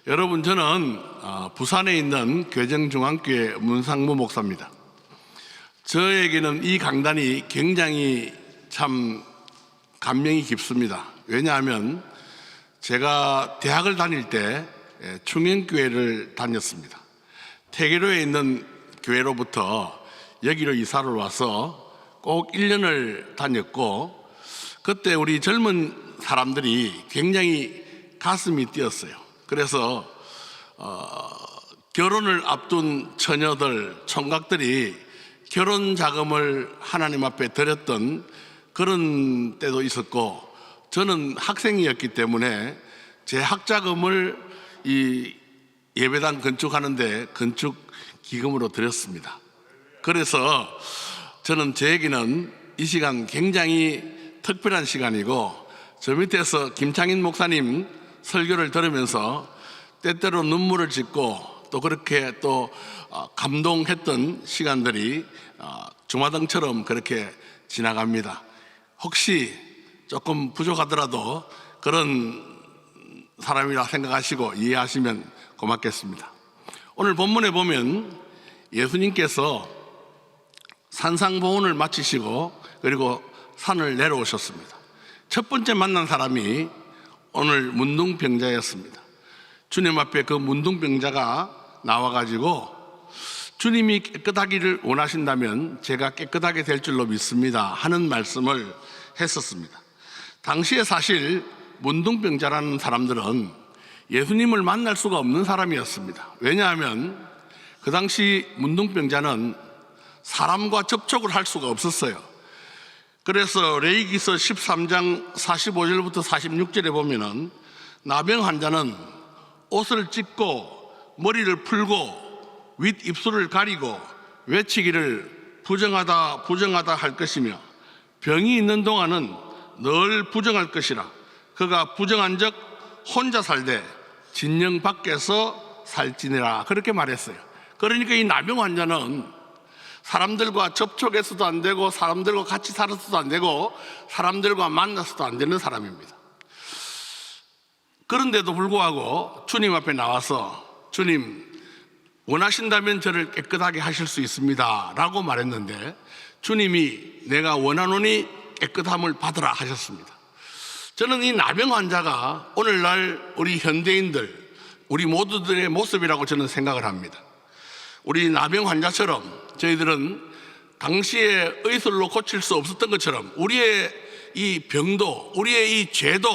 여러분, 저는 부산에 있는 괴정중앙교회 문상무 목사입니다. 저에게는 이 강단이 굉장히 참 감명이 깊습니다. 왜냐하면 제가 대학을 다닐 때 충영교회를 다녔습니다. 태계로에 있는 교회로부터 여기로 이사를 와서 꼭 1년을 다녔고, 그때 우리 젊은 사람들이 굉장히 가슴이 뛰었어요. 그래서 결혼을 앞둔 처녀들, 총각들이 결혼 자금을 하나님 앞에 드렸던 그런 때도 있었고, 저는 학생이었기 때문에 제 학자금을 이 예배당 건축하는데 건축 기금으로 드렸습니다. 그래서 저는 저에게는 이 시간 굉장히 특별한 시간이고, 저 밑에서 김창인 목사님 설교를 들으면서 때때로 눈물을 짓고 또 그렇게 또 감동했던 시간들이 주마등처럼 그렇게 지나갑니다. 혹시 조금 부족하더라도 그런 사람이라 생각하시고 이해하시면 고맙겠습니다. 오늘 본문에 보면 예수님께서 산상보훈을 마치시고 그리고 산을 내려오셨습니다. 첫 번째 만난 사람이 오늘 문둥병자였습니다. 주님 앞에 그 문둥병자가 나와가지고 주님이 깨끗하기를 원하신다면 제가 깨끗하게 될 줄로 믿습니다 하는 말씀을 했었습니다. 당시에 사실 문둥병자라는 사람들은 예수님을 만날 수가 없는 사람이었습니다. 왜냐하면 그 당시 문둥병자는 사람과 접촉을 할 수가 없었어요. 그래서 레위기서 13장 45절부터 46절에 보면은 나병 환자는 옷을 찢고 머리를 풀고 윗입술을 가리고 외치기를 부정하다 부정하다 할 것이며 병이 있는 동안은 늘 부정할 것이라. 그가 부정한 적 혼자 살되 진영 밖에서 살지니라, 그렇게 말했어요. 그러니까 이 나병 환자는 사람들과 접촉해서도 안 되고 사람들과 같이 살아서도 안 되고 사람들과 만나서도 안 되는 사람입니다. 그런데도 불구하고 주님 앞에 나와서 주님 원하신다면 저를 깨끗하게 하실 수 있습니다 라고 말했는데, 주님이 내가 원하노니 깨끗함을 받으라 하셨습니다. 저는 이 나병 환자가 오늘날 우리 현대인들, 우리 모두들의 모습이라고 저는 생각을 합니다. 우리 나병 환자처럼 저희들은 당시에 의술로 고칠 수 없었던 것처럼 우리의 이 병도, 우리의 이 죄도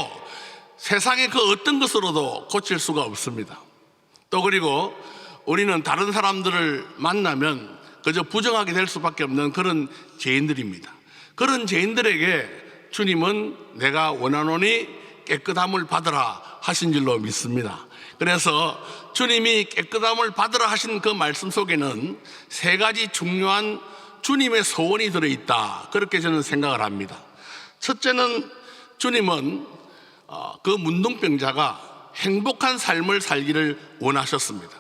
세상의 그 어떤 것으로도 고칠 수가 없습니다. 또 그리고 우리는 다른 사람들을 만나면 그저 부정하게 될 수밖에 없는 그런 죄인들입니다. 그런 죄인들에게 주님은 내가 원하노니 깨끗함을 받으라 하신 줄로 믿습니다. 그래서 주님이 깨끗함을 받으라 하신 그 말씀 속에는 세 가지 중요한 주님의 소원이 들어있다, 그렇게 저는 생각을 합니다. 첫째는 주님은 그 문둥병자가 행복한 삶을 살기를 원하셨습니다.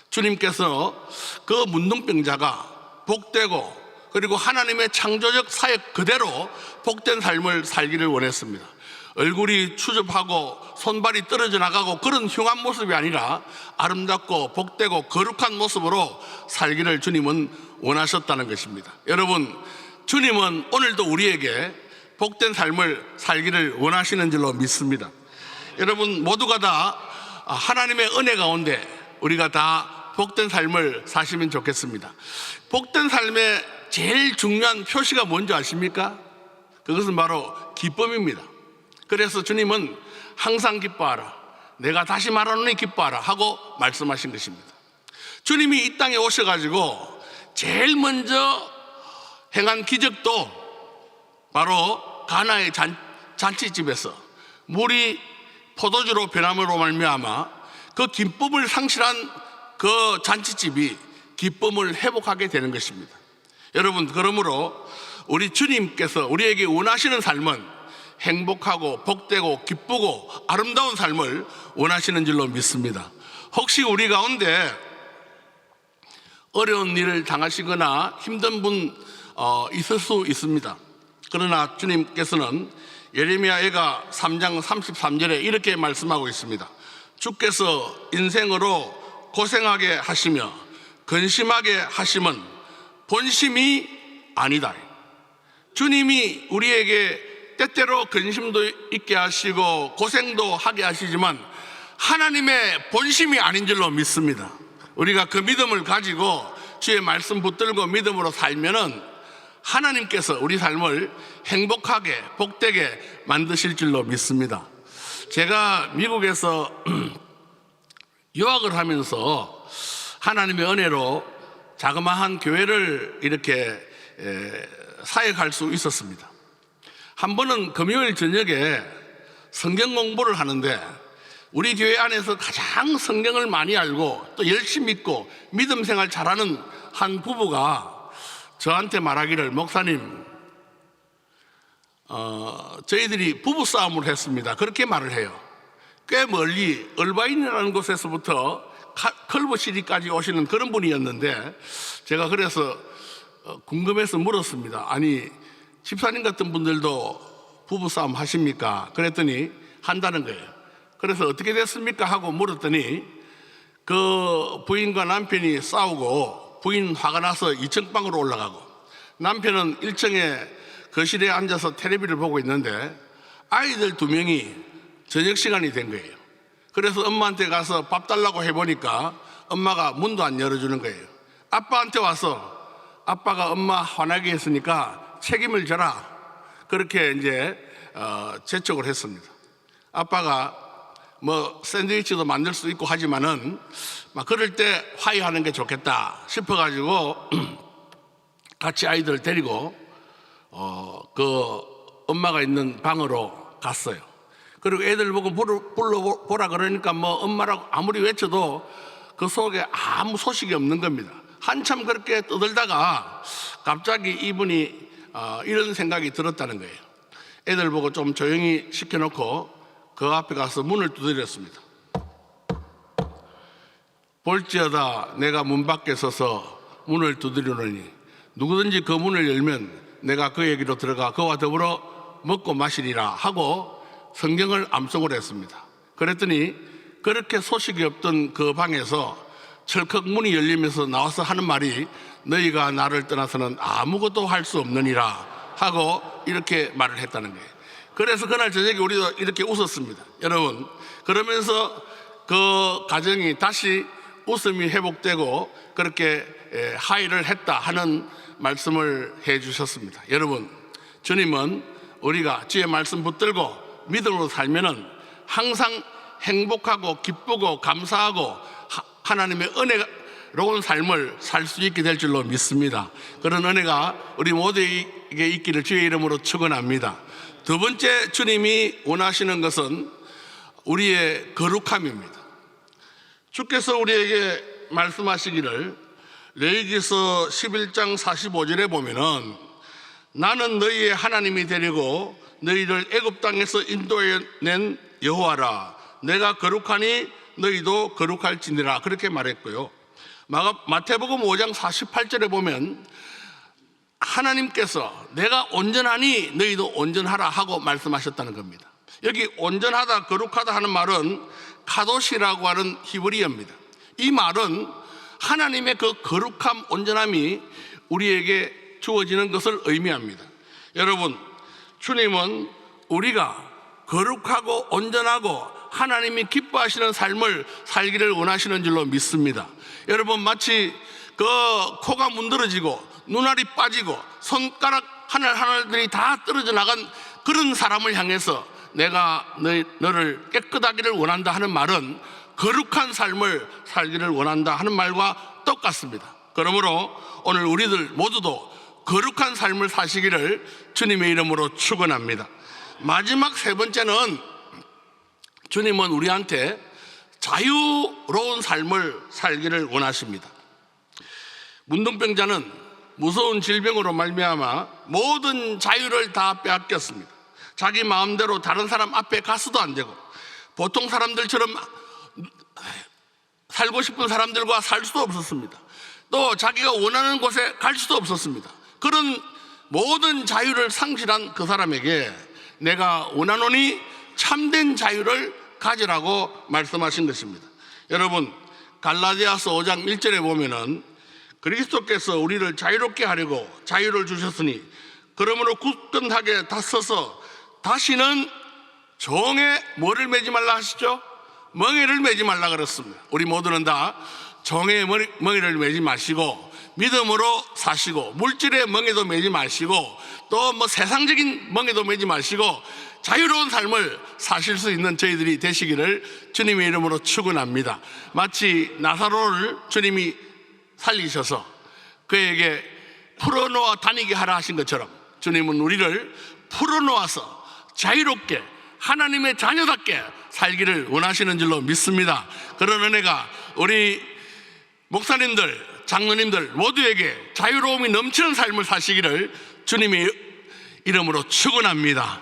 주님께서 그 문둥병자가 복되고 그리고 하나님의 창조적 사역 그대로 복된 삶을 살기를 원했습니다. 얼굴이 추접하고 손발이 떨어져 나가고 그런 흉한 모습이 아니라 아름답고 복되고 거룩한 모습으로 살기를 주님은 원하셨다는 것입니다. 여러분, 주님은 오늘도 우리에게 복된 삶을 살기를 원하시는 줄로 믿습니다. 여러분 모두가 다 하나님의 은혜 가운데 우리가 다 복된 삶을 사시면 좋겠습니다. 복된 삶의 제일 중요한 표시가 뭔지 아십니까? 그것은 바로 기쁨입니다. 그래서 주님은 항상 기뻐하라, 내가 다시 말하노니 기뻐하라 하고 말씀하신 것입니다. 주님이 이 땅에 오셔가지고 제일 먼저 행한 기적도 바로 가나의 잔치집에서 물이 포도주로 변함으로 말미암아 그 기쁨을 상실한 그 잔치집이 기쁨을 회복하게 되는 것입니다. 여러분, 그러므로 우리 주님께서 우리에게 원하시는 삶은 행복하고 복되고 기쁘고 아름다운 삶을 원하시는 줄로 믿습니다. 혹시 우리 가운데 어려운 일을 당하시거나 힘든 분 있을 수 있습니다. 그러나 주님께서는 예레미야가 3장 33절에 이렇게 말씀하고 있습니다. 주께서 인생으로 고생하게 하시며 근심하게 하심은 본심이 아니다. 주님이 우리에게 때때로 근심도 있게 하시고 고생도 하게 하시지만 하나님의 본심이 아닌 줄로 믿습니다. 우리가 그 믿음을 가지고 주의 말씀 붙들고 믿음으로 살면은 하나님께서 우리 삶을 행복하게 복되게 만드실 줄로 믿습니다. 제가 미국에서 유학을 하면서 하나님의 은혜로 자그마한 교회를 이렇게 사역할 수 있었습니다. 한 번은 금요일 저녁에 성경 공부를 하는데 우리 교회 안에서 가장 성경을 많이 알고 또 열심히 믿고 믿음 생활 잘하는 한 부부가 저한테 말하기를, 목사님, 저희들이 부부싸움을 했습니다. 그렇게 말을 해요. 꽤 멀리 얼바인이라는 곳에서부터 컬버시리까지 오시는 그런 분이었는데 제가 그래서 궁금해서 물었습니다. 아니, 집사님 같은 분들도 부부싸움 하십니까? 그랬더니 한다는 거예요. 그래서 어떻게 됐습니까? 하고 물었더니 그 부인과 남편이 싸우고 부인 화가 나서 2층 방으로 올라가고 남편은 1층에 거실에 앉아서 텔레비를 보고 있는데 아이들 2명이 저녁 시간이 된 거예요. 그래서 엄마한테 가서 밥 달라고 해보니까 엄마가 문도 안 열어주는 거예요. 아빠한테 와서 아빠가 엄마 화나게 했으니까 책임을 져라, 그렇게 이제 재촉을 했습니다. 아빠가 뭐 샌드위치도 만들 수 있고 하지만은 막 그럴 때 화해하는 게 좋겠다 싶어가지고 같이 아이들을 데리고 그 엄마가 있는 방으로 갔어요. 그리고 애들 보고 불러보라 그러니까 뭐 엄마라고 아무리 외쳐도 그 속에 아무 소식이 없는 겁니다. 한참 그렇게 떠들다가 갑자기 이분이 이런 생각이 들었다는 거예요. 애들 보고 좀 조용히 시켜놓고 그 앞에 가서 문을 두드렸습니다. 볼지어다 내가 문 밖에 서서 문을 두드리노니 누구든지 그 문을 열면 내가 그에게로 들어가 그와 더불어 먹고 마시리라 하고 성경을 암송을 했습니다. 그랬더니 그렇게 소식이 없던 그 방에서 철컥 문이 열리면서 나와서 하는 말이, 너희가 나를 떠나서는 아무것도 할 수 없느니라 하고 이렇게 말을 했다는 거예요. 그래서 그날 저녁에 우리도 이렇게 웃었습니다. 여러분, 그러면서 그 가정이 다시 웃음이 회복되고 그렇게 화해를 했다 하는 말씀을 해 주셨습니다. 여러분, 주님은 우리가 주의 말씀 붙들고 믿음으로 살면은 항상 행복하고 기쁘고 감사하고 하나님의 은혜로운 삶을 살 수 있게 될 줄로 믿습니다. 그런 은혜가 우리 모두에게 있기를 주의 이름으로 축원합니다. 두 번째 주님이 원하시는 것은 우리의 거룩함입니다. 주께서 우리에게 말씀하시기를 레위기서 11장 45절에 보면은 나는 너희의 하나님이 되리고 너희를 애굽 땅에서 인도해낸 여호와라, 내가 거룩하니 너희도 거룩할지니라, 그렇게 말했고요. 마태복음 5장 48절에 보면 하나님께서 내가 온전하니 너희도 온전하라 하고 말씀하셨다는 겁니다. 여기 온전하다, 거룩하다 하는 말은 카도시라고 하는 히브리어입니다. 이 말은 하나님의 그 거룩함, 온전함이 우리에게 주어지는 것을 의미합니다. 여러분, 주님은 우리가 거룩하고 온전하고 하나님이 기뻐하시는 삶을 살기를 원하시는 줄로 믿습니다. 여러분, 마치 그 코가 문드러지고 눈알이 빠지고 손가락 하늘하늘들이 다 떨어져 나간 그런 사람을 향해서 내가 너를 깨끗하기를 원한다 하는 말은 거룩한 삶을 살기를 원한다 하는 말과 똑같습니다. 그러므로 오늘 우리들 모두도 거룩한 삶을 사시기를 주님의 이름으로 축원합니다. 마지막 세 번째는 주님은 우리한테 자유로운 삶을 살기를 원하십니다. 문둥병자는 무서운 질병으로 말미암아 모든 자유를 다 빼앗겼습니다. 자기 마음대로 다른 사람 앞에 가서도 안 되고 보통 사람들처럼 살고 싶은 사람들과 살 수도 없었습니다. 또 자기가 원하는 곳에 갈 수도 없었습니다. 그런 모든 자유를 상실한 그 사람에게 내가 원하노니 참된 자유를 가지라고 말씀하신 것입니다. 여러분, 갈라디아서 5장 1절에 보면은 그리스도께서 우리를 자유롭게 하려고 자유를 주셨으니 그러므로 굳건하게 다서서 다시는 종에 뭐를 매지 말라 하시죠? 멍에를 매지 말라 그랬습니다. 우리 모두는 다 종의 멍에를 매지 마시고 믿음으로 사시고 물질의 멍에도 매지 마시고 또 뭐 세상적인 멍에도 매지 마시고 자유로운 삶을 사실 수 있는 저희들이 되시기를 주님의 이름으로 축원합니다. 마치 나사로를 주님이 살리셔서 그에게 풀어놓아 다니게 하라 하신 것처럼 주님은 우리를 풀어놓아서 자유롭게 하나님의 자녀답게 살기를 원하시는 줄로 믿습니다. 그런 은혜가 우리 목사님들, 장로님들 모두에게 자유로움이 넘치는 삶을 사시기를 주님의 이름으로 축원합니다.